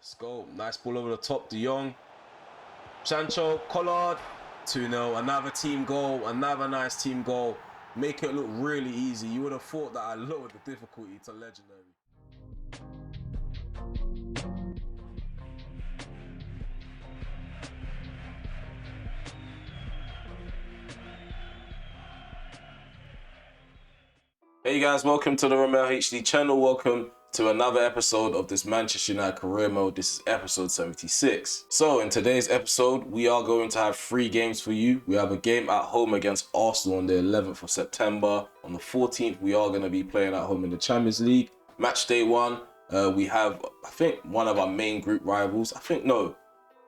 Let's go. Nice ball over the top. De Jong. Sancho. Collard. 2-0. Another team goal. Another nice team goal. Make it look really easy. You would have thought that I lowered the difficulty to legendary. Hey guys, welcome to the Romeo HD channel. Welcome to another episode of this Manchester United career mode. This is episode 76. So in today's episode, we are going to have 3 games for you. We have a game at home against Arsenal on the 11th of September. On the 14th, we are going to be playing at home in the Champions League. Match day 1, we have, I think, one of our main group rivals. I think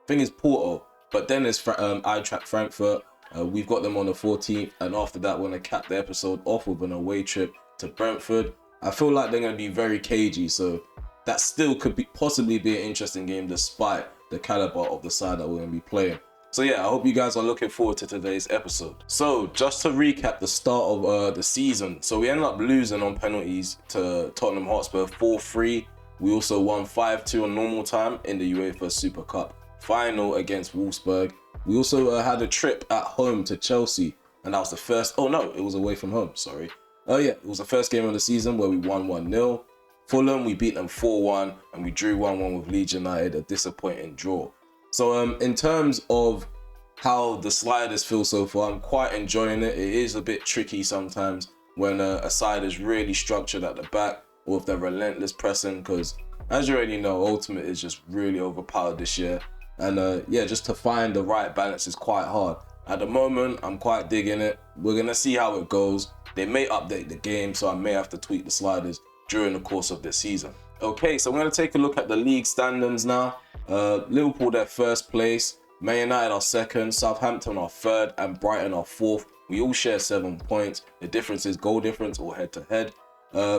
it's Porto. But then there's Eintracht Frankfurt. We've got them on the 14th. And after that, we're going to cap the episode off with an away trip to Brentford. I feel like they're going to be very cagey, so that still could possibly be an interesting game despite the caliber of the side that we're going to be playing. So yeah, I hope you guys are looking forward to today's episode. So just to recap the start of the season. So we ended up losing on penalties to Tottenham Hotspur 4-3. We also won 5-2 on normal time in the UEFA Super Cup final against Wolfsburg. We also had a trip at home to Chelsea, and that was the first, it was away from home, sorry. It was the first game of the season where we won 1-0. Fulham, we beat them 4-1, and we drew 1-1 with Leeds United, a disappointing draw. So in terms of how the sliders feel so far, I'm quite enjoying it. It is a bit tricky sometimes when a side is really structured at the back or if they're relentless pressing, because as you already know, Ultimate is just really overpowered this year. And just to find the right balance is quite hard. At the moment, I'm quite digging it. We're going to see how it goes. They may update the game, so I may have to tweak the sliders during the course of the season. Okay, so I'm going to take a look at the league standings now. Liverpool, they're first place. Man United are second. Southampton are third. And Brighton are fourth. We all share 7 points. The difference is goal difference or head-to-head.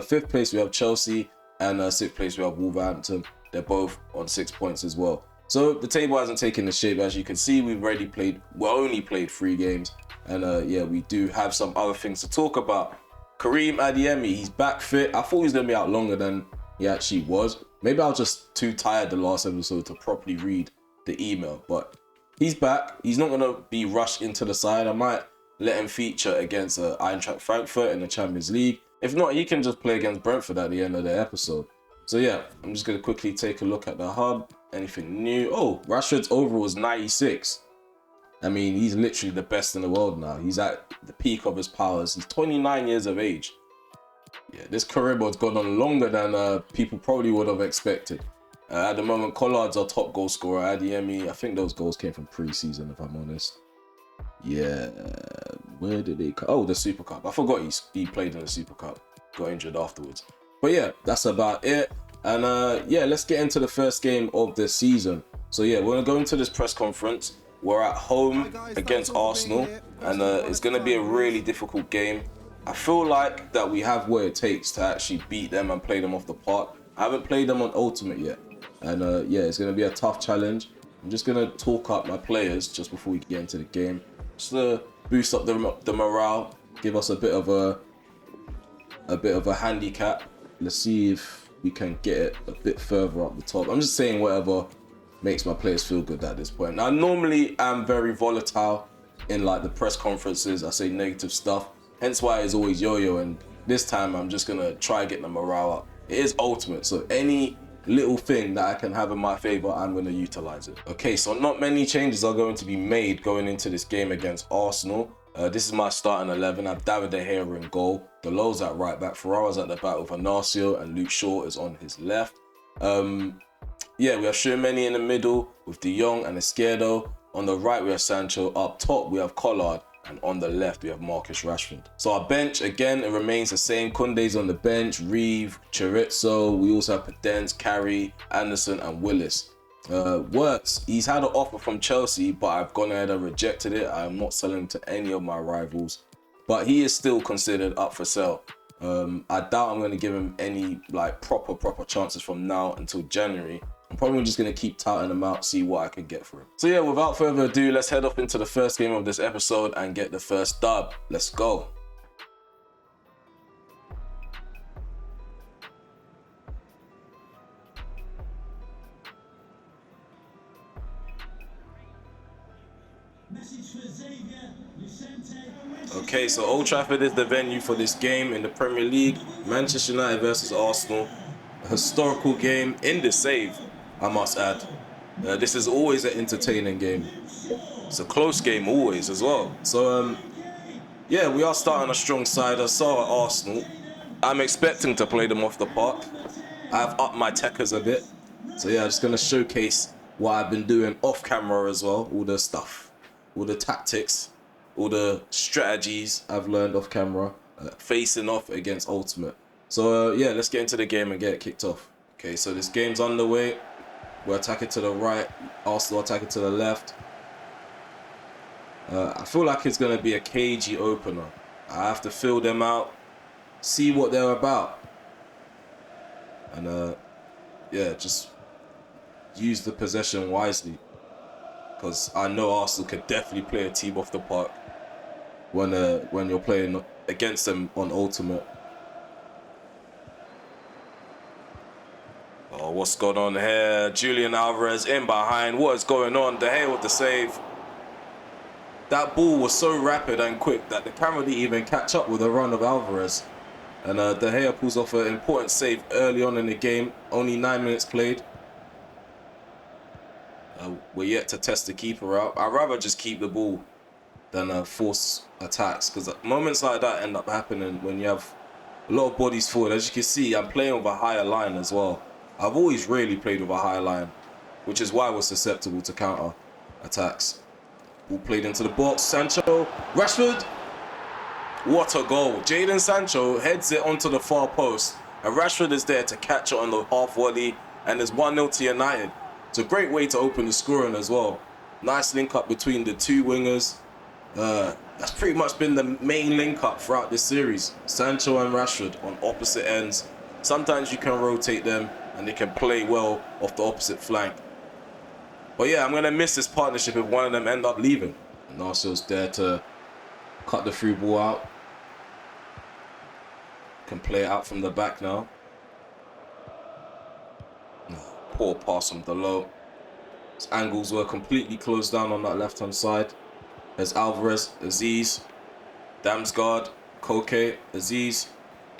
Fifth place, we have Chelsea. And sixth place, we have Wolverhampton. They're both on 6 points as well. So the table hasn't taken the shape. As you can see, we only played 3 games. And we do have some other things to talk about. Karim Adeyemi, he's back fit. I thought he was going to be out longer than he actually was. Maybe I was just too tired the last episode to properly read the email. But he's back. He's not going to be rushed into the side. I might let him feature against Eintracht Frankfurt in the Champions League. If not, he can just play against Brentford at the end of the episode. So yeah, I'm just going to quickly take a look at the hub. Anything new? Oh, Rashford's overall is 96. I mean, he's literally the best in the world now. He's at the peak of his powers. He's 29 years of age. Yeah, this career mode's gone on longer than people probably would have expected. At the moment, Collard's our top goal scorer. Adeyemi, I think those goals came from pre-season, if I'm honest. Yeah, where did they come? Oh, the Super Cup. I forgot he played in the Super Cup. Got injured afterwards. But yeah, that's about it. And let's get into the first game of the season. So yeah, we're going to go into this press conference. We're at home against Arsenal, and it's going to be a really difficult game. I feel like that we have what it takes to actually beat them and play them off the park. I haven't played them on Ultimate yet, and it's going to be a tough challenge. I'm just going to talk up my players just before we get into the game, just to boost up the morale, give us a bit of a handicap. Let's see if we can get it a bit further up the top. I'm just saying whatever makes my players feel good at this point. Now, normally I'm very volatile in like the press conferences. I say negative stuff, hence why it's always yo-yo, and this time I'm just gonna try get the morale up. It is Ultimate, so any little thing that I can have in my favor, I'm gonna utilize it. Okay, so not many changes are going to be made going into this game against Arsenal. This is my starting 11. I have David De Gea in goal. Delo's at right back. Ferrara's at the back with Inacio, and Luke Shaw is on his left. We have Tchouaméni in the middle with De Jong and Izquierdo. On the right, we have Sancho. Up top, we have Collard. And on the left, we have Marcus Rashford. So our bench, again, it remains the same. Koundé's on the bench, Reeve, Chorizo. We also have Pedence, Carey, Anderson, and Willis. Wirtz, he's had an offer from Chelsea, but I've gone ahead and rejected it. I'm not selling to any of my rivals. But he is still considered up for sale. I doubt I'm going to give him any like proper chances from now until January. I'm probably just going to keep touting him out, see what I can get for him. So yeah, without further ado, let's head off into the first game of this episode and get the first dub. Let's go. Okay, so Old Trafford is the venue for this game in the Premier League. Manchester United versus Arsenal. A historical game in the save, I must add. This is always an entertaining game. It's a close game always as well. So, yeah, we are starting a strong side. I saw at Arsenal. I'm expecting to play them off the park. I've upped my techers a bit. So, yeah, I'm just going to showcase what I've been doing off camera as well. All the stuff, all the tactics, all the strategies I've learned off camera, facing off against Ultimate. So, yeah, let's get into the game and get it kicked off. Okay, so this game's underway. We're attacking to the right. Arsenal attacking to the left. I feel like it's going to be a cagey opener. I have to feel them out, see what they're about. And, yeah, just use the possession wisely. Because I know Arsenal could definitely play a team off the park when you're playing against them on Ultimate. Oh, what's going on here? Julian Alvarez in behind. What is going on? De Gea with the save. That ball was so rapid and quick that the camera didn't even catch up with the run of Alvarez. And De Gea pulls off an important save early on in the game. Only 9 minutes played. We're yet to test the keeper out. I'd rather just keep the ball than force attacks. Because moments like that end up happening when you have a lot of bodies forward. As you can see, I'm playing with a higher line as well. I've always really played with a higher line, which is why we're susceptible to counter attacks. Ball played into the box. Sancho, Rashford. What a goal. Jadon Sancho heads it onto the far post. And Rashford is there to catch it on the half volley. And there's 1-0 to United. It's a great way to open the scoring as well. Nice link up between the two wingers. That's pretty much been the main link up throughout this series. Sancho and Rashford on opposite ends. Sometimes you can rotate them and they can play well off the opposite flank. But yeah, I'm going to miss this partnership if one of them end up leaving. Narcio's there to cut the through ball out. Can play it out from the back now. Poor pass from Dalot. His angles were completely closed down on that left-hand side. There's Alvarez, Aziz, Damsgaard, Koke, Aziz.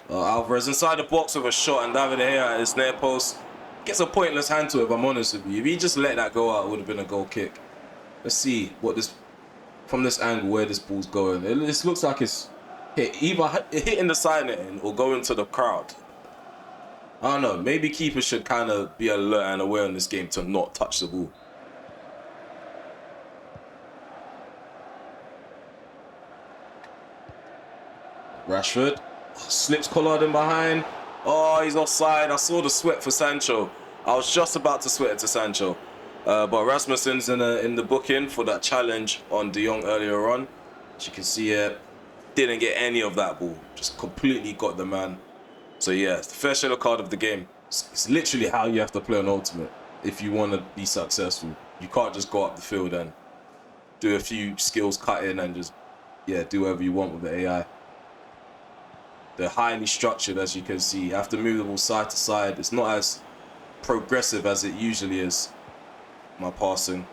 Alvarez inside the box with a shot, and David De Gea at his near post. Gets a pointless hand to it, if I'm honest with you. If he just let that go out, it would have been a goal kick. Let's see what this, from this angle, where this ball's going. This looks like it's either hitting the side netting or going to the crowd. I don't know, maybe keepers should kind of be alert and aware in this game to not touch the ball. Rashford slips Collard in behind. Oh, he's offside. I saw the sweat for Sancho. I was just about to sweat it to Sancho. But Rasmussen's in the booking for that challenge on De Jong earlier on. As you can see here, didn't get any of that ball. Just completely got the man. So yeah, it's the first yellow card of the game. It's literally how you have to play on Ultimate if you want to be successful. You can't just go up the field and do a few skills cut in and just, yeah, do whatever you want with the AI. They're highly structured, as you can see. You have to move the ball side to side. It's not as progressive as it usually is, my passing.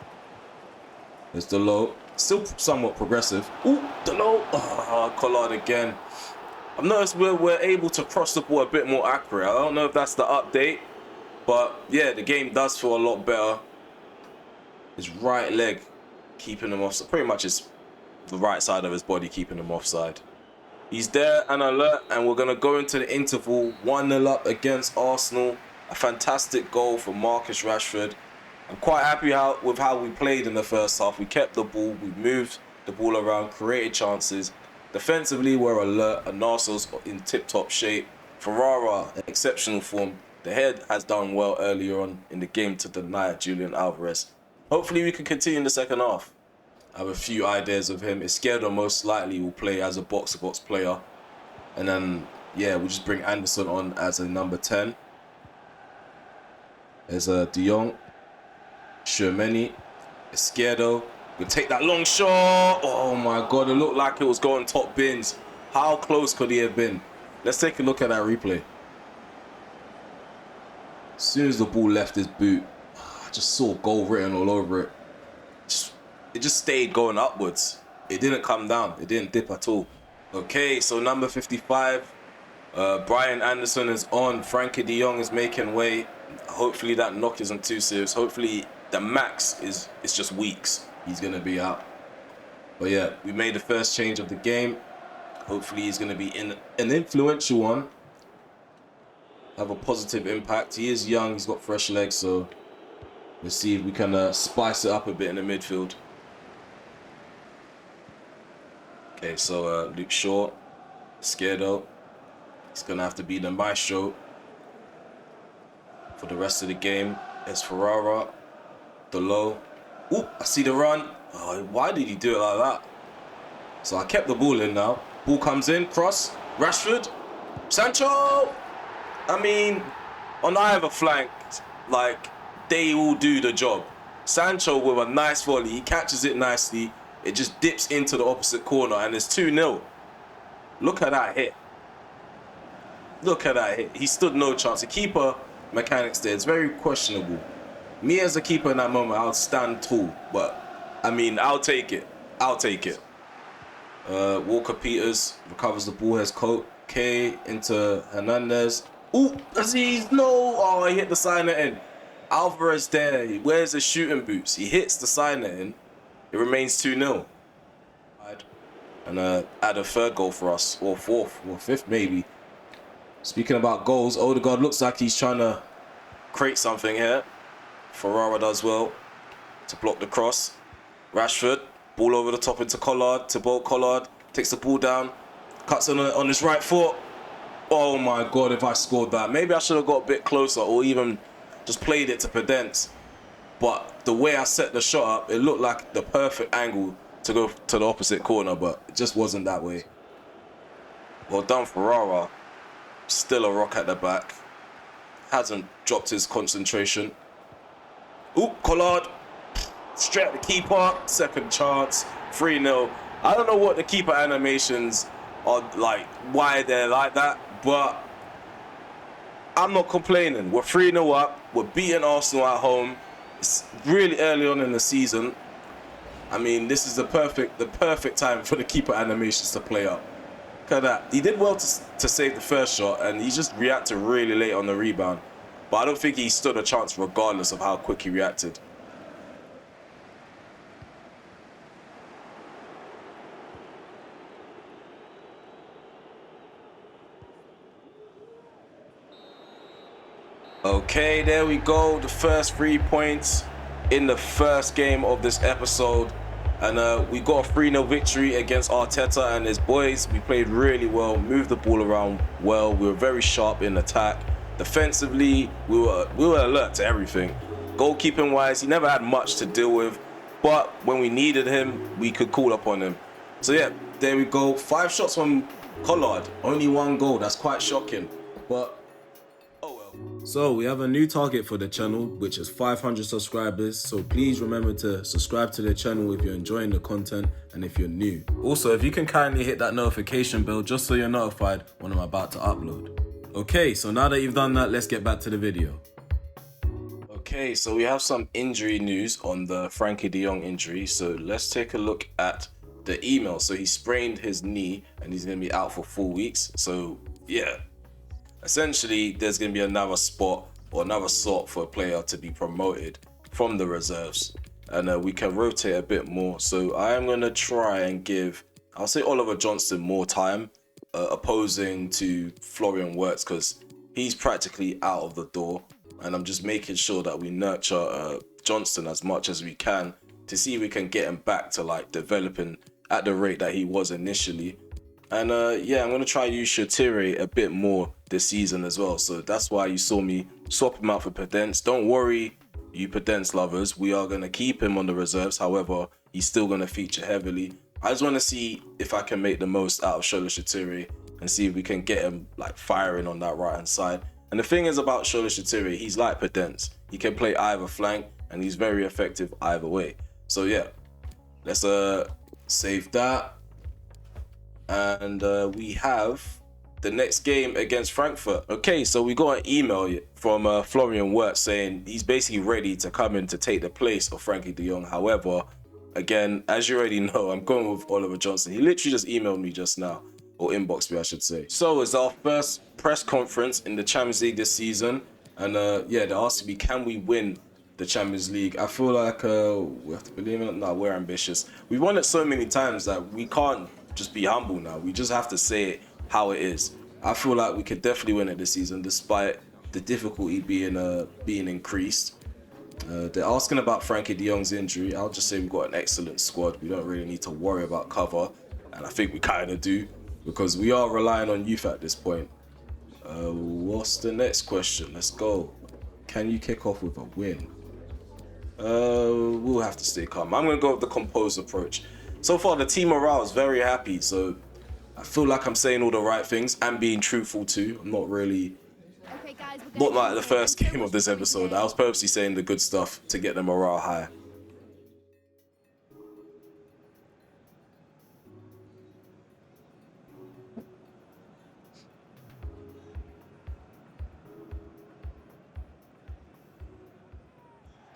There's Dalot. Still somewhat progressive. Ooh, Dalot. Oh, Collard again. I've noticed we're able to cross the ball a bit more accurate. I don't know if that's the update, but yeah, the game does feel a lot better. His right leg keeping him offside. Pretty much it's the right side of his body keeping him offside. He's there and alert, and we're going to go into the interval 1-0 up against Arsenal. A fantastic goal from Marcus Rashford. I'm quite happy with how we played in the first half. We kept the ball, we moved the ball around, created chances. Defensively, we're alert, and Narcio's in tip-top shape. Ferrara, in exceptional form. The head has done well earlier on in the game to deny Julian Alvarez. Hopefully we can continue in the second half. I have a few ideas of him. Izquierdo most likely will play as a box-to-box player. And then, yeah, we'll just bring Anderson on as a number 10. There's a De Jong, Shermani, Izquierdo. We'll take that long shot. Oh my God, it looked like it was going top bins. How close could he have been? Let's take a look at that replay. As soon as the ball left his boot, I just saw goal written all over it. Just it just stayed going upwards. It didn't come down. It didn't dip at all. Okay, so number 55, Brian Anderson is on. Frankie de Jong is making way. Hopefully that knock isn't too serious. Hopefully the max is just weeks. He's going to be out. But yeah, we made the first change of the game. Hopefully he's going to be in an influential one. Have a positive impact. He is young. He's got fresh legs. So let's see if we can spice it up a bit in the midfield. Okay, so Luke Shaw, Scardo. He's going to have to be the maestro for the rest of the game. It's Ferrara, Delo. Ooh, I see the run. Oh, why did he do it like that? So I kept the ball in now. Ball comes in, cross, Rashford, Sancho. I mean, on either flank, like, they all do the job. Sancho with a nice volley, he catches it nicely. It just dips into the opposite corner and it's 2-0. Look at that hit. Look at that hit. He stood no chance. The keeper mechanics there, it's very questionable. Me as a keeper in that moment, I'll stand tall. But, I mean, I'll take it. I'll take it. Walker Peters recovers the ball, has coat. K into Hernandez. Ooh, no. Oh, he hit the signer in. Alvarez there. He wears the shooting boots. He hits the signer in. It remains 2-0. And add a third goal for us. Or fourth. Or fifth, maybe. Speaking about goals, Odegaard looks like he's trying to create something here. Ferrara does well to block the cross. Rashford, ball over the top into Collard. Thibaut Collard takes the ball down. Cuts on his right foot. Oh my God, if I scored that. Maybe I should have got a bit closer or even just played it to Pedence. But the way I set the shot up, it looked like the perfect angle to go to the opposite corner, but it just wasn't that way. Well done, Ferrara. Still a rock at the back. Hasn't dropped his concentration. Ooh, Collard. Straight at the keeper. Second chance. 3-0. I don't know what the keeper animations are like, why they're like that, but I'm not complaining. We're 3-0 up. We're beating Arsenal at home. It's really early on in the season. I mean, this is the perfect time for the keeper animations to play up. Look at that. He did well to save the first shot, and he just reacted really late on the rebound. But I don't think he stood a chance regardless of how quick he reacted. Okay, there we go. The first 3 points in the first game of this episode. And we got a 3-0 victory against Arteta and his boys. We played really well, moved the ball around well. We were very sharp in attack. Defensively, we were alert to everything. Goalkeeping wise, he never had much to deal with. But when we needed him, we could call upon him. So yeah, there we go. 5 shots from Collard, only 1 goal. That's quite shocking. But so we have a new target for the channel, which is 500 subscribers. So please remember to subscribe to the channel if you're enjoying the content and if you're new. Also, if you can kindly hit that notification bell just so you're notified when I'm about to upload. Okay, so now that you've done that, let's get back to the video. Okay, so we have some injury news on the Frankie de Jong injury. So let's take a look at the email. So he sprained his knee and he's going to be out for 4 weeks. So yeah. Essentially, there's going to be another spot or another slot for a player to be promoted from the reserves. And we can rotate a bit more. So I am going to try and give, I'll say Oliver Johnston more time, opposing to Florian Wirtz, because he's practically out of the door. And I'm just making sure that we nurture Johnston as much as we can to see if we can get him back to like developing at the rate that he was initially. And yeah, I'm going to try and use Shatiri a bit more this season as well. So that's why you saw me swap him out for Pedence. Don't worry, you Pedence lovers. We are going to keep him on the reserves. However, he's still going to feature heavily. I just want to see if I can make the most out of Shola Shatiri and see if we can get him like firing on that right-hand side. And the thing is about Shola Shatiri, he's like Pedence. He can play either flank and he's very effective either way. So yeah, let's save that. And we have the next game against Frankfurt. Okay, so we got an email from Florian Wirtz saying he's basically ready to come in to take the place of Frankie de Jong. However, again, as you already know, I'm going with Oliver Johnson. He literally just emailed me just now, or inboxed me, I should say. So it's our first press conference in the Champions League this season. And yeah, they're asking me, can we win the Champions League? I feel like we have to believe it. No, we're ambitious. We've won it so many times that we can't just be humble now. We just have to say it how it is. I feel like we could definitely win it this season, despite the difficulty being increased. They're asking about Frankie de Jong's injury. I'll just say we've got an excellent squad. We don't really need to worry about cover, and I think we kind of do, because we are relying on youth at this point. What's the next question? Let's go. Can you kick off with a win? We'll have to stay calm. I'm going to go with the composed approach. So far, the team morale is very happy, so I feel like I'm saying all the right things and being truthful too. I'm not really... Okay, guys, Not like the first game of this episode. I was purposely saying the good stuff to get the morale high.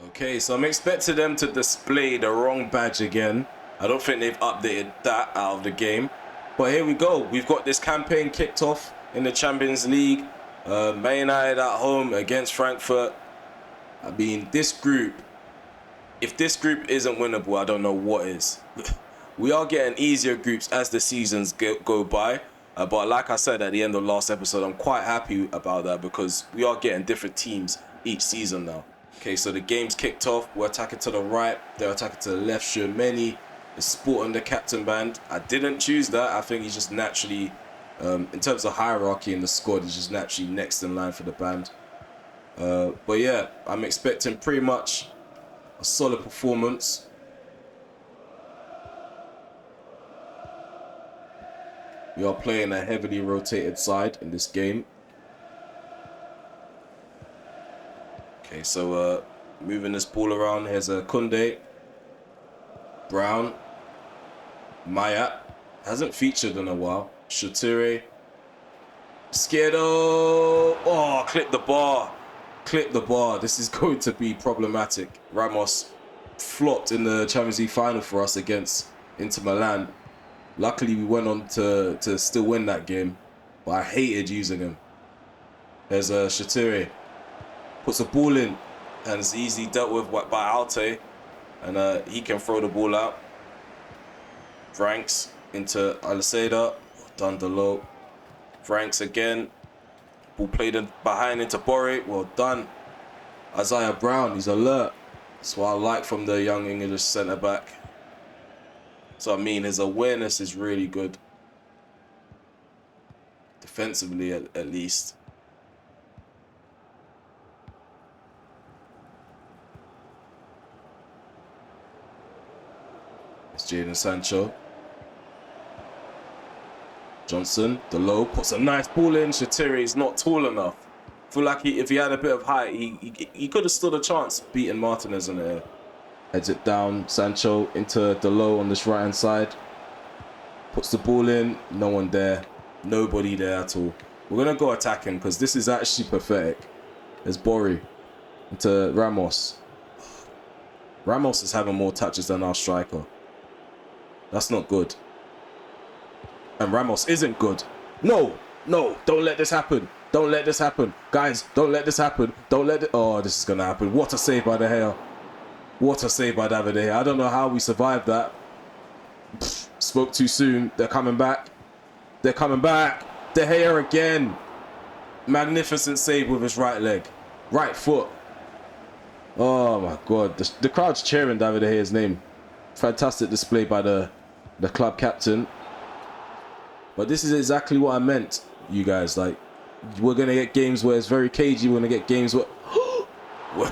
Okay, so I'm expecting them to display the wrong badge again. I don't think they've updated that out of the game. But here we go. We've got this campaign kicked off in the Champions League. Man United at home against Frankfurt. I mean, this group, if this group isn't winnable, I don't know what is. We are getting easier groups as the seasons go by. But like I said at the end of last episode, I'm quite happy about that because we are getting different teams each season now. Okay, so the game's kicked off. We're attacking to the right. They're attacking to the left. Shermany is sporting the captain band. I didn't choose that. I think he's just naturally, in terms of hierarchy in the squad, he's just naturally next in line for the band. But yeah, I'm expecting pretty much a solid performance. We are playing a heavily rotated side in this game. Okay, so moving this ball around. Here's a Kunde. Brown. Maya. Hasn't featured in a while. Shatire. Skiedo. Oh, clip the bar. Clip the bar. This is going to be problematic. Ramos flopped in the Champions League final for us against Inter Milan. Luckily, we went on to still win that game. But I hated using him. There's a Shatire. Puts a ball in, and it's easily dealt with by Alte, and he can throw the ball out. Franks into Aliseda, done the low. Franks again, ball played in behind into Borre, well done. Isaiah Brown, he's alert. That's what I like from the young English centre back. So I mean, his awareness is really good, defensively at least. It's Jadon Sancho. Johnson, the low, puts a nice ball in. Shatiri is not tall enough. I feel like if he had a bit of height, he could have stood a chance beating Martinez in the air. Heads it down, Sancho into the low on this right-hand side. Puts the ball in, no one there. Nobody there at all. We're going to go attacking because this is actually pathetic. There's Borre into Ramos. Ramos is having more touches than our striker. That's not good. And Ramos isn't good. No, don't let this happen. Don't let this happen. Guys, don't let this happen. Don't let it. Oh, this is going to happen. What a save by De Gea. What a save by David De Gea. I don't know how we survived that. Spoke too soon. They're coming back. They're coming back. De Gea again. Magnificent save with his right leg. Right foot. Oh my God. The crowd's cheering David De Gea's name. Fantastic display by the club captain. But this is exactly what I meant, you guys. Like, we're going to get games where it's very cagey. We're going to get games where... we're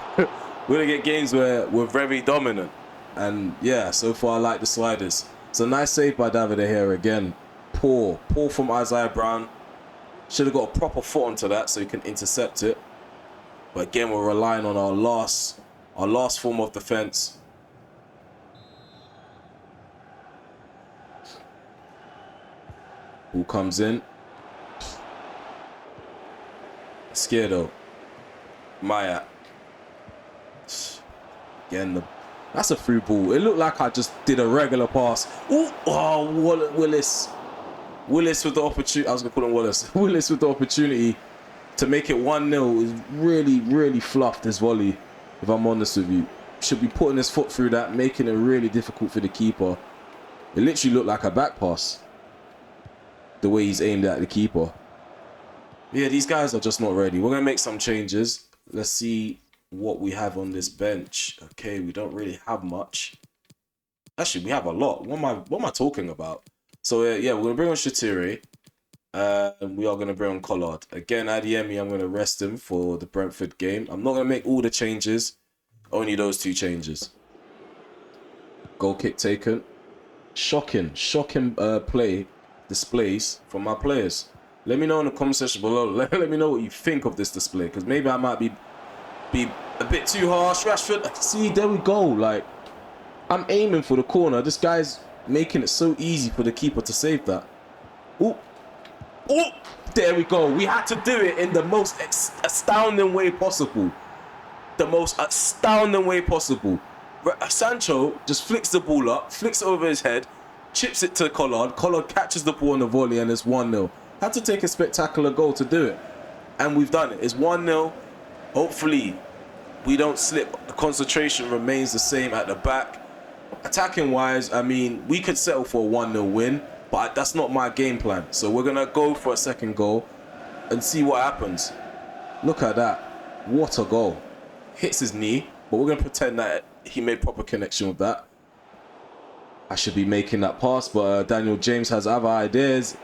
going to get games where we're very dominant. And yeah, so far I like the sliders. It's a nice save by David De Gea again. Poor from Isaiah Brown. Should have got a proper foot onto that so he can intercept it. But again, we're relying on our last form of defense. Ball comes in. Izquierdo. Maya. Again, That's a through ball. It looked like I just did a regular pass. Ooh, oh, Willis. Willis with the opportunity. I was going to call him Wallace. Willis with the opportunity to make it 1-0 is really, really fluffed this volley, if I'm honest with you. Should be putting his foot through that, making it really difficult for the keeper. It literally looked like a back pass, the way he's aimed at the keeper. Yeah, these guys are just not ready. We're going to make some changes. Let's see what we have on this bench. Okay, we don't really have much. Actually, we have a lot. What am I talking about? So, yeah, we're going to bring on Shatiri. And we are going to bring on Collard. Again, Adiemi, I'm going to rest him for the Brentford game. I'm not going to make all the changes. Only those 2 changes. Goal kick taken. Shocking play displays from my players. Let me know in the comment section below. Let me know what you think of this display, because maybe I might be a bit too harsh. Rashford, see, there we go. Like, I'm aiming for the corner. This guy's making it so easy for the keeper to save that. Ooh. Oh, there we go. We had to do it in the most astounding way possible. The most astounding way possible. Sancho just flicks the ball up, flicks it over his head, chips it to Collard. Collard catches the ball on the volley, and it's 1-0. Had to take a spectacular goal to do it. And we've done it. It's 1-0. Hopefully, we don't slip. The concentration remains the same at the back. Attacking-wise, I mean, we could settle for a 1-0 win, but that's not my game plan. So we're going to go for a second goal and see what happens. Look at that. What a goal. Hits his knee, but we're going to pretend that he made proper connection with that. I should be making that pass, but Daniel James has other ideas.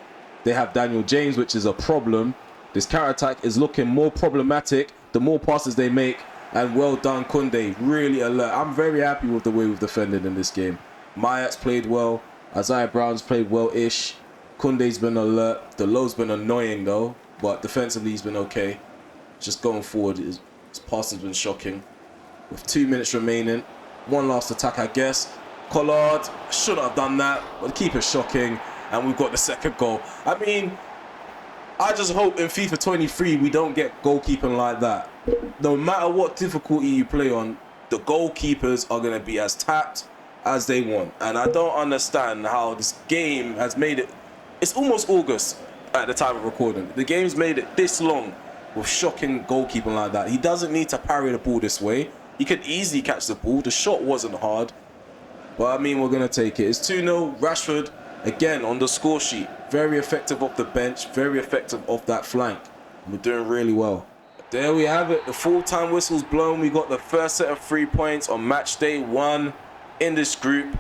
They have Daniel James, which is a problem. This counter-attack is looking more problematic the more passes they make. And well done, Koundé. Really alert. I'm very happy with the way we've defended in this game. Mayat's played well. Isaiah Brown's played well-ish. Koundé's been alert. The low's been annoying, though. But defensively, he's been okay. Just going forward, his pass has been shocking. With 2 minutes remaining. One last attack, I guess. Collard. Shouldn't have done that. But the keeper's shocking. And we've got the second goal. I mean, I just hope in FIFA 23 we don't get goalkeeping like that. No matter what difficulty you play on, the goalkeepers are going to be as tapped as they want. And I don't understand how this game has made it. It's almost August at the time of recording. The game's made it this long with shocking goalkeeping like that. He doesn't need to parry the ball this way. He could easily catch the ball. The shot wasn't hard. But I mean, we're going to take it. It's 2-0. Rashford, again, on the score sheet. Very effective off the bench. Very effective off that flank. We're doing really well. There we have it. The full-time whistle's blown. We got the first set of 3 points on match day 1 in this group.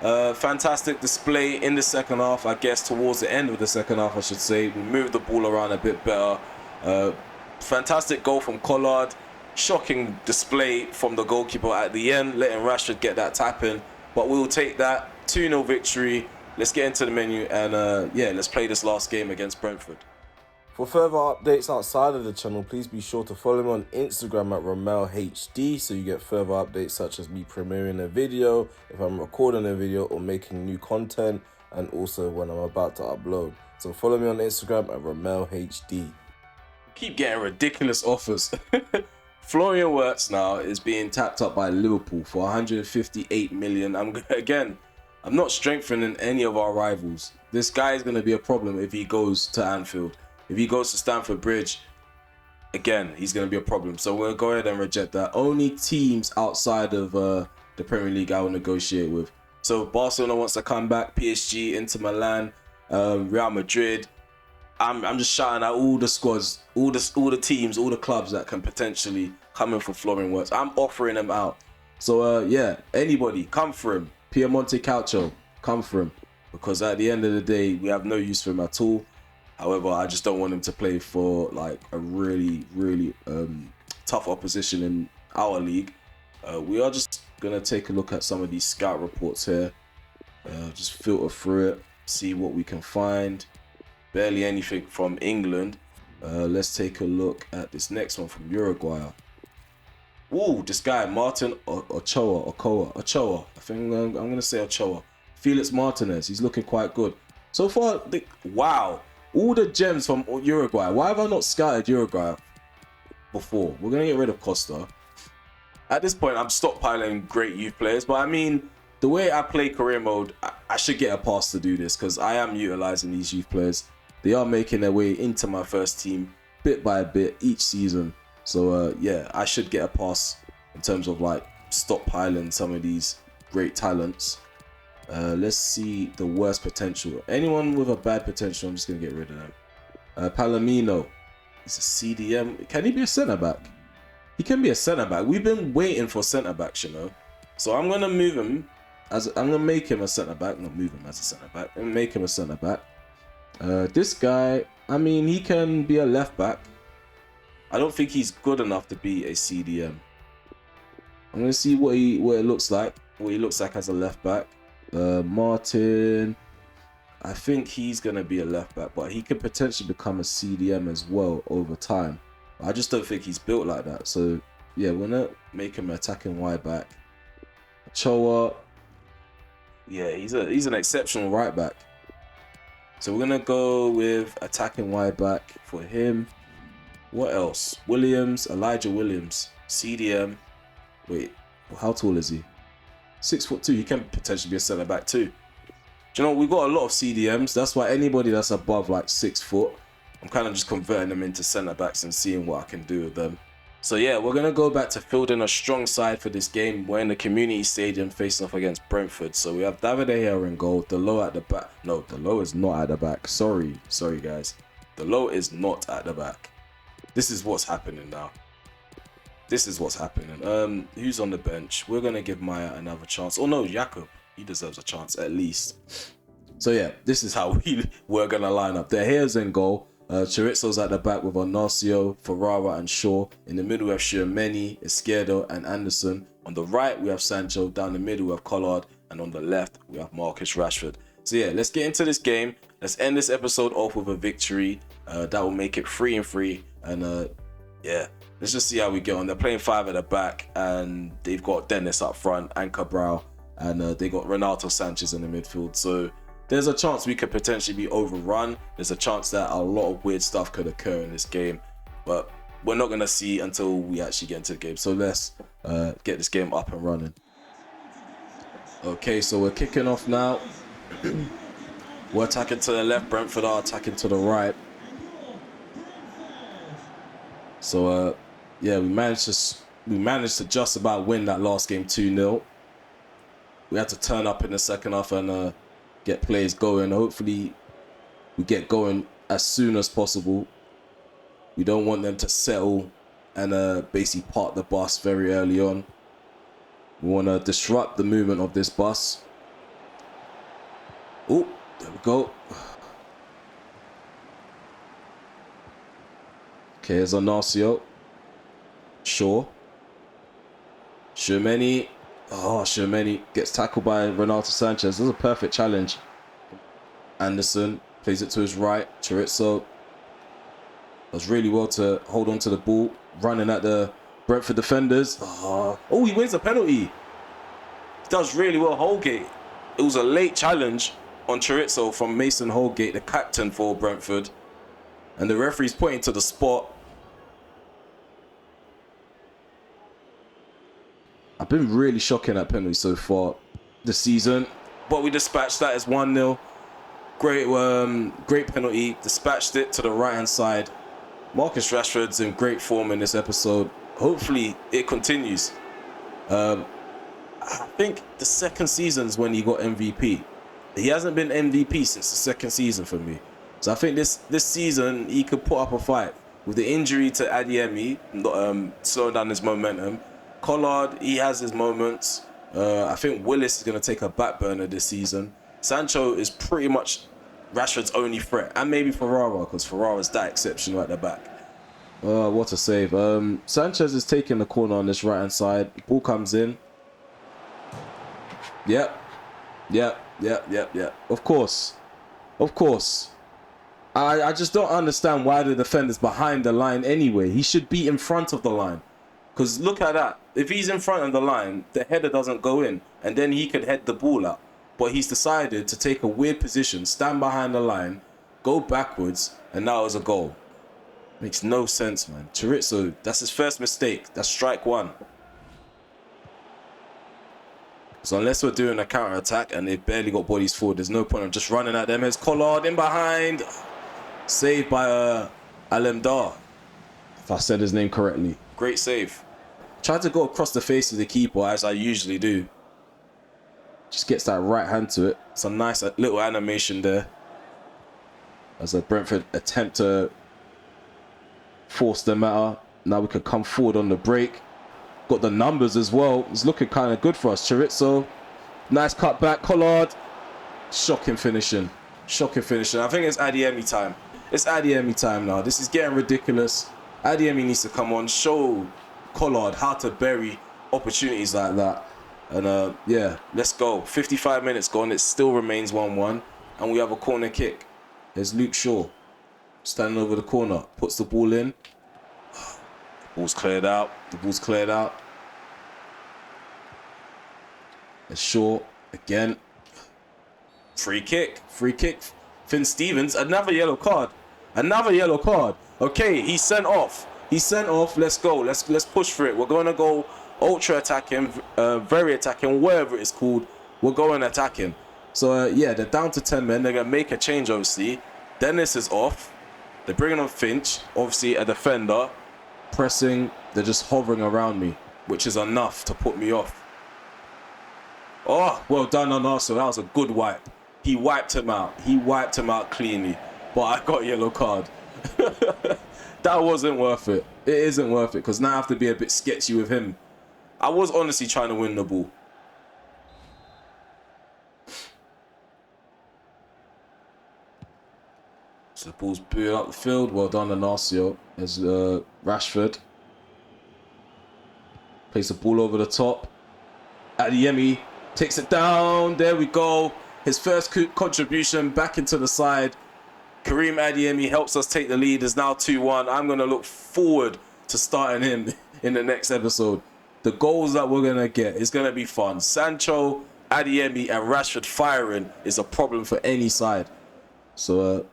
Fantastic display in the second half, I guess, towards the end of the second half, I should say. We moved the ball around a bit better. Fantastic goal from Collard. Shocking display from the goalkeeper at the end, letting Rashford get that tap in. But we'll take that 2-0 victory. Let's get into the menu and yeah, let's play this last game against Brentford. For further updates outside of the channel, please be sure to follow me on Instagram at RomelHD so you get further updates such as me premiering a video, if I'm recording a video or making new content, and also when I'm about to upload. So follow me on Instagram at RomelHD. Keep getting ridiculous offers. Florian Wirtz now is being tapped up by Liverpool for 158 million. I'm not strengthening any of our rivals. This guy is going to be a problem if he goes to Anfield. If he goes to Stamford Bridge, again, he's going to be a problem. So we'll go ahead and reject that. Only teams outside of the Premier League I will negotiate with. So Barcelona wants to come back, PSG, Inter Milan, Real Madrid. I'm just shouting out all the squads, all the teams, all the clubs that can potentially come in for Florian Wirtz. I'm offering them out. So yeah, anybody, come for him. Piemonte Calcio, come for him. Because at the end of the day, we have no use for him at all. However, I just don't want him to play for like a really, really tough opposition in our league. We are just going to take a look at some of these scout reports here. Just filter through it, see what we can find. Barely anything from England. Let's take a look at this next one from Uruguay. Ooh, this guy, Martin Ochoa. I think I'm going to say Ochoa. Felix Martinez, he's looking quite good. So far, wow. All the gems from Uruguay. Why have I not scouted Uruguay before? We're going to get rid of Costa. at this point, I'm stockpiling great youth players. But I mean, the way I play career mode, I should get a pass to do this because I am utilizing these youth players. They are making their way into my first team bit by bit each season. So yeah, I should get a pass in terms of like stockpiling some of these great talents. Let's see the worst potential. Anyone with a bad potential, I'm just going to get rid of them. Palomino, he's a CDM. Can he be a centre back? He can be a centre back. We've been waiting for centre backs, you know. So I'm going to move him I'm going to make him a centre back. Not move him as a centre back. I'm going to make him a centre back. This guy, I mean, he can be a left back. I don't think he's good enough to be a CDM. I'm going to see what it looks like. What he looks like as a left back. Martin, I think he's going to be a left back, but he could potentially become a CDM as well over time. I just don't think he's built like that. So yeah, we're going to make him an attacking wide back. Choa, yeah, he's an exceptional right back. So we're going to go with attacking wide back for him. What else? Elijah Williams, CDM. Wait, how tall is he? 6'2". He can potentially be a centre back too. Do you know, we've got a lot of CDMs. That's why anybody that's above like 6 foot, I'm kind of just converting them into centre backs and seeing what I can do with them. So yeah, we're going to go back to fielding a strong side for this game. We're in the community stadium facing off against Brentford. So we have David De Gea in goal. Delo at the back. No, Delo is not at the back. Sorry guys. Delo is not at the back. This is what's happening now. This is what's happening. Who's on the bench? We're going to give Maya another chance. Oh no, Jakob. He deserves a chance at least. So yeah, this is how we're going to line up. De Gea's in goal. Chorizo's at the back with Arnacio, Ferrara and Shaw. In the middle we have Shermani, Izquierdo and Anderson. On the right we have Sancho. Down the middle we have Collard. And on the left we have Marcus Rashford. So yeah, let's get into this game. Let's end this episode off with a victory. That will make it 3-3. And yeah, let's just see how we get on. They're playing 5 at the back. And they've got Dennis up front and Cabral. And they got Renato Sanchez in the midfield. So there's a chance we could potentially be overrun. There's a chance that a lot of weird stuff could occur in this game. But we're not going to see until we actually get into the game. So let's get this game up and running. Okay, so we're kicking off now. We're attacking to the left. Brentford are attacking to the right. So yeah, we managed to just about win that last game 2-0. We had to turn up in the second half and get players going. Hopefully we get going as soon as possible. We don't want them to settle and basically park the bus very early on. We want to disrupt the movement of this bus. Oh, there we go. Okay, here's Arnacio. Shaw. Shermani. Oh, Shermani gets tackled by Renato Sanchez. This is a perfect challenge. Anderson plays it to his right. Chorizo does really well to hold on to the ball. Running at the Brentford defenders. Oh, he wins a penalty. He does really well. Holgate. It was a late challenge on Chorizo from Mason Holgate, the captain for Brentford. And the referee's pointing to the spot. I've been really shocking at penalties so far this season. But we dispatched that as 1-0. Great penalty. Dispatched it to the right-hand side. Marcus Rashford's in great form in this episode. Hopefully it continues. I think the second season is when he got MVP. He hasn't been MVP since the second season for me. So I think this season he could put up a fight. With the injury to Adeyemi, slowing down his momentum. Collard, he has his moments. I think Willis is going to take a back burner this season. Sancho is pretty much Rashford's only threat. And maybe Ferrara, because Ferrara's that exceptional at the back. What a save. Sanchez is taking the corner on this right-hand side. Ball comes in. Yep. Of course. I just don't understand why the defender's behind the line anyway. He should be in front of the line. Because look at that. If he's in front of the line, the header doesn't go in. And then he could head the ball out. But he's decided to take a weird position, stand behind the line, go backwards, and now it's a goal. Makes no sense, man. Chorizo, that's his first mistake. That's strike one. So unless we're doing a counter attack and they've barely got bodies forward, there's no point of just running at them. Here's Collard in behind. Saved by Alemdar, if I said his name correctly. Great save. Tried to go across the face of the keeper, as I usually do. Just gets that right hand to it. It's a nice little animation there. As a Brentford attempt to force the matter. Now we could come forward on the break. Got the numbers as well. It's looking kind of good for us. Chorizo. Nice cut back. Collard. Shocking finishing. Shocking finishing. I think it's Adeyemi time. It's Adeyemi time now. This is getting ridiculous. Adeyemi needs to come on. Show Collard how to bury opportunities like that. And yeah, let's go. 55 minutes gone. It still remains 1-1. And we have a corner kick. There's Luke Shaw. Standing over the corner. Puts the ball in. Ball's cleared out. The ball's cleared out. It's Shaw again. Free kick. Free kick. Finn Stevens. Another yellow card. Another yellow card. Okay, he's sent off. He's sent off. Let's go. Let's push for it. We're going to go ultra attacking, very attacking, whatever it's called. We're going attacking. So yeah, they're down to 10 men. They're going to make a change, obviously. Dennis is off. They're bringing on Finch. Obviously, a defender. Pressing. They're just hovering around me, which is enough to put me off. Oh, well done on Arsenal. That was a good wipe. He wiped him out. He wiped him out cleanly. But I got a yellow card. That wasn't worth it. It isn't worth it because now I have to be a bit sketchy with him. I was honestly trying to win the ball. So the ball's booted up the field. Well done, Anasio. There's Rashford. Plays the ball over the top. Adeyemi takes it down. There we go. His first contribution back into the side. Karim Adeyemi helps us take the lead. It's now 2-1. I'm going to look forward to starting him in the next episode. The goals that we're going to get is going to be fun. Sancho, Adeyemi and Rashford firing is a problem for any side. So,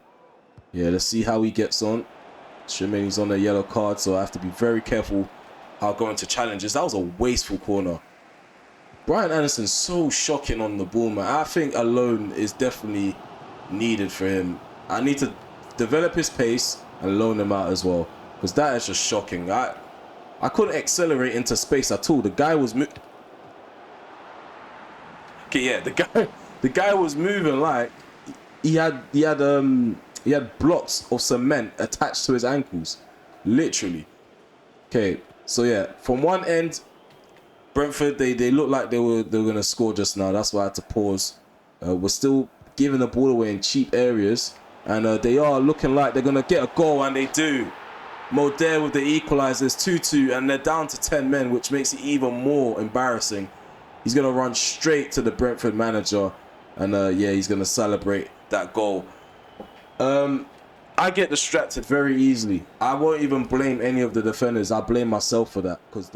yeah, let's see how he gets on. Shimei's on a yellow card, so I have to be very careful how I go into challenges. That was a wasteful corner. Brian Anderson's so shocking on the ball, man. I think a loan is definitely needed for him. I need to develop his pace and loan him out as well. Because that is just shocking. I couldn't accelerate into space at all. The guy was okay, yeah, the guy was moving like he had blocks of cement attached to his ankles. Literally. Okay, so yeah, from one end, Brentford, they looked like they were gonna score just now. That's why I had to pause. We're still giving the ball away in cheap areas. And they are looking like they're going to get a goal, and they do. Moder with the equalisers, 2-2, and they're down to 10 men, which makes it even more embarrassing. He's going to run straight to the Brentford manager, and yeah, he's going to celebrate that goal. I get distracted very easily. I won't even blame any of the defenders. I blame myself for that, because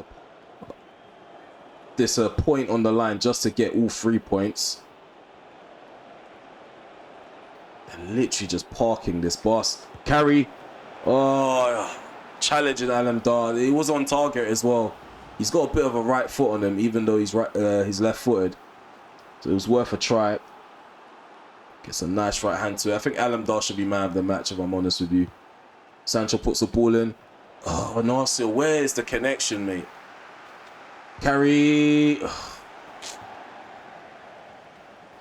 there's a point on the line just to get all 3 points. Literally just parking this bus. Carry. Oh, challenging Alemdar. He was on target as well. He's got a bit of a right foot on him, even though he's left-footed. So it was worth a try. Gets a nice right hand to it. I think Alemdar should be man of the match, if I'm honest with you. Sancho puts the ball in. Oh, Nasir, where is the connection, mate? Carry.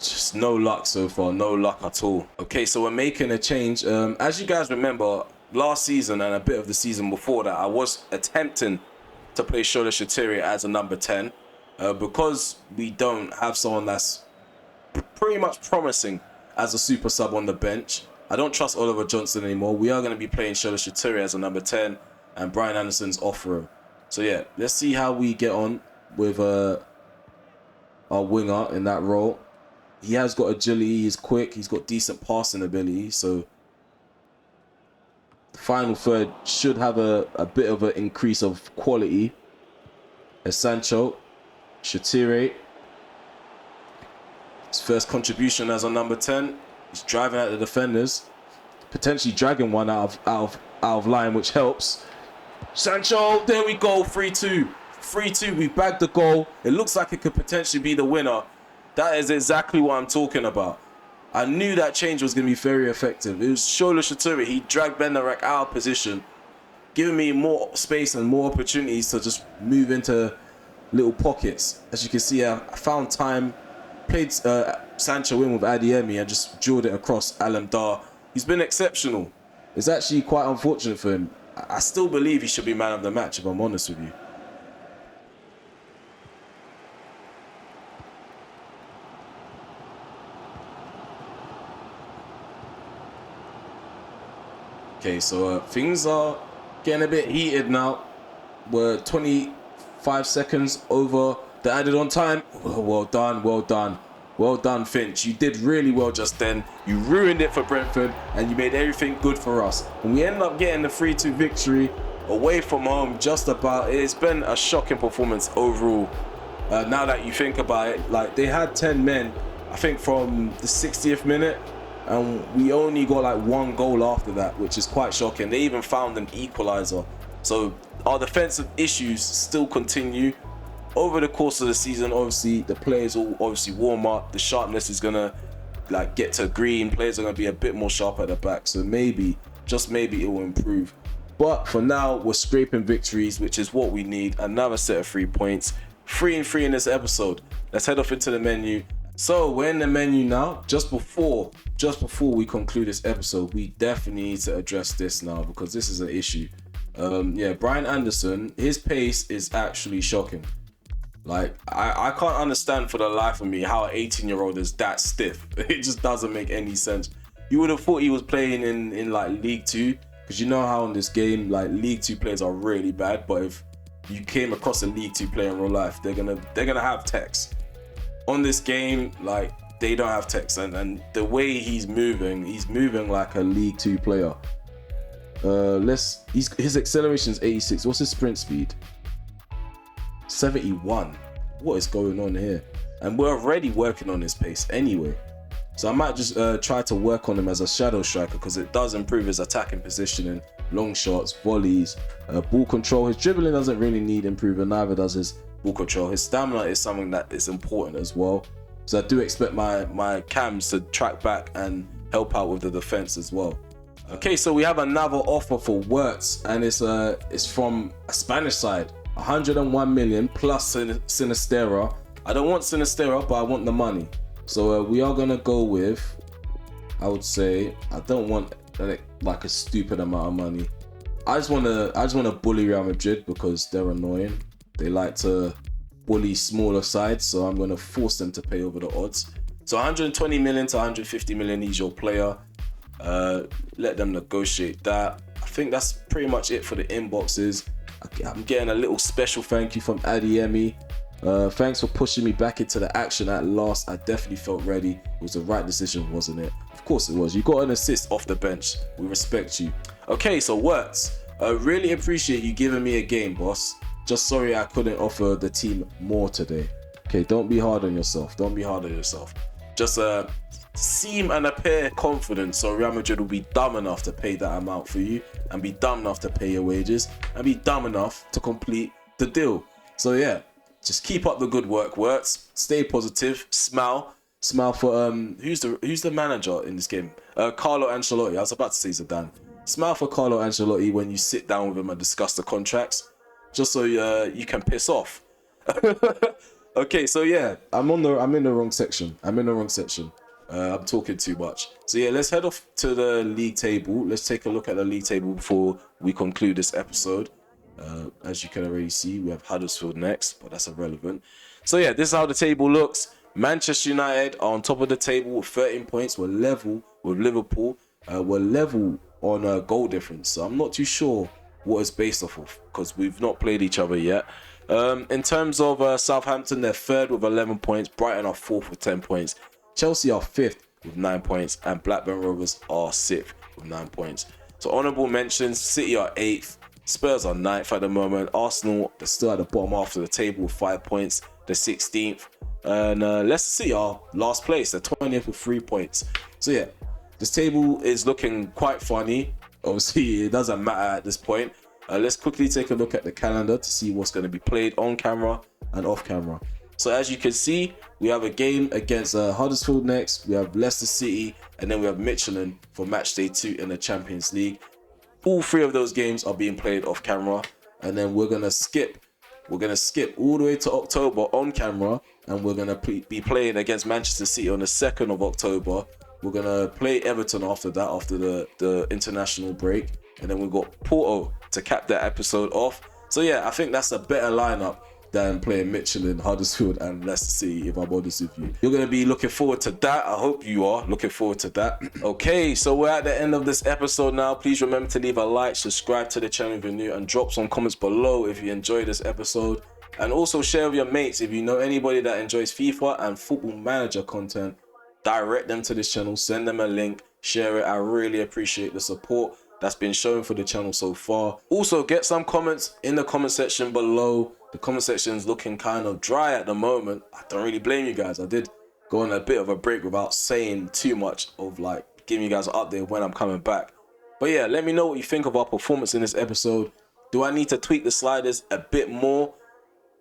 Just no luck so far, no luck at all. Okay, so we're making a change. As you guys remember, last season and a bit of the season before that, I was attempting to play Shola Shatiri as a number 10. Because we don't have someone that's pretty much promising as a super sub on the bench, I don't trust Oliver Johnson anymore. We are going to be playing Shola Shatiri as a number 10, and Brian Anderson's off for him. So yeah, let's see how we get on with our winger in that role. He has got agility, he's quick, he's got decent passing ability, so the final third should have a bit of an increase of quality. As Sancho, Shatiri, his first contribution as a number 10, he's driving at the defenders, potentially dragging one out of line, which helps. Sancho, there we go, 3-2. 3-2, we bagged the goal. It looks like it could potentially be the winner. That is exactly what I'm talking about. I knew that change was going to be very effective. It was Shola Shaturi. He dragged Benarek out of position, giving me more space and more opportunities to just move into little pockets. As you can see, I found time, played Sancho in with Adeyemi and just drilled it across Alam Dar. He's been exceptional. It's actually quite unfortunate for him. I still believe he should be man of the match, if I'm honest with you. Okay, so things are getting a bit heated now. We're 25 seconds over the added on time. Well done, well done. Well done, Finch. You did really well just then. You ruined it for Brentford and you made everything good for us. And we ended up getting the 3-2 victory away from home just about. It's been a shocking performance overall. Now that you think about it, like they had 10 men, I think from the 60th minute, and we only got like one goal after that, which is quite shocking. They even found an equalizer. So our defensive issues still continue over the course of the season. Obviously the players will obviously warm up, the sharpness is gonna like get to green, players are gonna be a bit more sharp at the back, so maybe, just maybe, it will improve. But for now, we're scraping victories, which is what we need. Another set of 3 points, 3-3 in this episode. Let's head off into the menu. So we're in the menu now. Just before we conclude this episode, we definitely need to address this now, because this is an issue. Yeah, Brian Anderson, his pace is actually shocking. Like, I can't understand for the life of me how an 18-year-old is that stiff. It just doesn't make any sense. You would have thought he was playing in like League 2, because you know how in this game, like League 2 players are really bad, but if you came across a League 2 player in real life, they're gonna have text. On this game, like, they don't have text, and the way he's moving like a League 2 player. His acceleration is 86. What's his sprint speed? 71. What is going on here? And we're already working on his pace anyway. So I might just try to work on him as a shadow striker, because it does improve his attacking positioning, long shots, volleys, ball control. His dribbling doesn't really need improving, neither does his ball control. His stamina is something that is important as well. So I do expect my cams to track back and help out with the defense as well. Okay, so we have another offer for Wirtz, and it's from a Spanish side. 101 million plus Sinistera. I don't want Sinistera, but I want the money. So we are gonna go with, I would say, I don't want like a stupid amount of money. I just wanna bully Real Madrid, because they're annoying. They like to bully smaller sides, so I'm gonna force them to pay over the odds. So 120 million to 150 million, he's your player. Let them negotiate that. I think that's pretty much it for the inboxes. I'm getting a little special thank you from Adeyemi. Thanks for pushing me back into the action at last. I definitely felt ready. It was the right decision, wasn't it? Of course it was. You got an assist off the bench. We respect you. Okay, so Wirtz, really appreciate you giving me a game, boss. Just sorry I couldn't offer the team more today. Okay, don't be hard on yourself. Don't be hard on yourself. Just seem and appear confident, so Real Madrid will be dumb enough to pay that amount for you, and be dumb enough to pay your wages, and be dumb enough to complete the deal. So yeah, just keep up the good work, Wirtz. Stay positive. Smile for who's the manager in this game? Carlo Ancelotti. I was about to say Zidane. Smile for Carlo Ancelotti when you sit down with him and discuss the contracts, just so you can piss off. Okay, so yeah, I'm in the wrong section. I'm talking too much. So yeah, let's head off to the league table. Let's take a look at the league table before we conclude this episode. As you can already see, we have Huddersfield next, but that's irrelevant. So yeah, this is how the table looks. Manchester United are on top of the table with 13 points. We're level with Liverpool. We're level on goal difference. So I'm not too sure what it's based off of, because we've not played each other yet. In terms of Southampton, they're third with 11 points. Brighton are fourth with 10 points. Chelsea are fifth with 9 points. And Blackburn Rovers are sixth with 9 points. So honourable mentions, City are 8th. Spurs are 9th at the moment. Arsenal, they're still at the bottom half of the table with 5 points. They're 16th. And Leicester City are last place. They're 20th with 3 points. So yeah, this table is looking quite funny. Obviously, it doesn't matter at this point. Let's quickly take a look at the calendar to see what's going to be played on camera and off camera. So as you can see, we have a game against Huddersfield next, we have Leicester City, and then we have Michelin for match day 2 in the Champions League. All 3 of those games are being played off camera, and then we're gonna skip all the way to October on camera, and we're gonna be playing against Manchester City on the 2nd of October. We're gonna play Everton after that, after the international break, and then we've got Porto to cap that episode off. So yeah, I think that's a better lineup than playing Michelin, Huddersfield, and Leicester City, if I'm honest with you. You're going to be looking forward to that. I hope you are looking forward to that. Okay, so we're at the end of this episode now. Please remember to leave a like, subscribe to the channel if you're new, and drop some comments below if you enjoyed this episode. And also share with your mates if you know anybody that enjoys FIFA and Football Manager content. Direct them to this channel, send them a link, share it. I really appreciate the support that's been shown for the channel so far. Also, get some comments in the comment section below. The comment section is looking kind of dry at the moment. I don't really blame you guys. I did go on a bit of a break without saying too much of like giving you guys an update when I'm coming back. But yeah, let me know what you think of our performance in this episode. Do I need to tweak the sliders a bit more?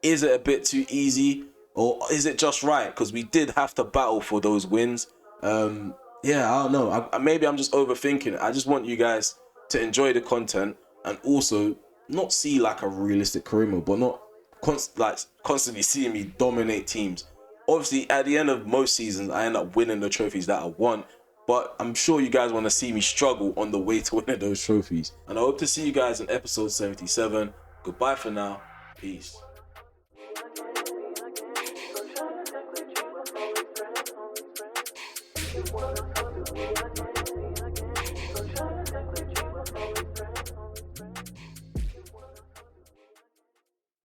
Is it a bit too easy? Or is it just right? Because we did have to battle for those wins. Yeah, I don't know. Maybe I'm just overthinking it. I just want you guys to enjoy the content and also not see like a realistic career mode, but not constantly seeing me dominate teams. Obviously, at the end of most seasons, I end up winning the trophies that I want, but I'm sure you guys want to see me struggle on the way to winning those trophies. And I hope to see you guys in episode 77. Goodbye for now. Peace. You wanna fuck with me again?